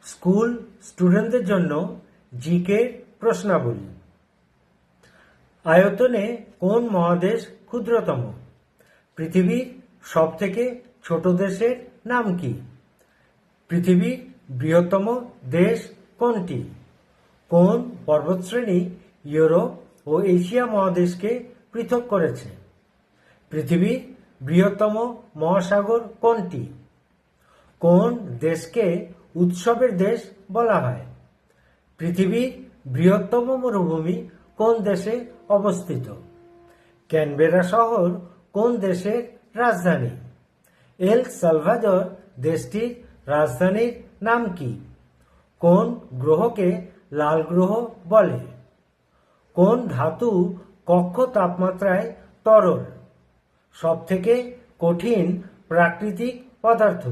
School স্টুডেন্টদের জন্য GK প্রশ্নাবলী। আয়তনে কোন মহাদেশ ক্ষুদ্রতম? পৃথিবীর সবথেকে ছোট দেশের নাম কি? পৃথিবীর বৃহত্তম দেশ কোনটি? কোন পর্বতশ্রেণী ইউরোপ ও এশিয়া মহাদেশকে পৃথক করেছে? পৃথিবীর বৃহত্তম মহাসাগর কোনটি? কোন দেশকে উৎসবের দেশ বলা হয়? পৃথিবীর বৃহত্তম মরুভূমি কোন দেশে অবস্থিত? ক্যানবেরা শহর কোন দেশের রাজধানী? এল সালভাদর দেশটির রাজধানীর নাম কি? কোন গ্রহকে লাল গ্রহ বলে? কোন ধাতু কক্ষ তাপমাত্রায় তরল? সবথেকে কঠিন প্রাকৃতিক পদার্থ?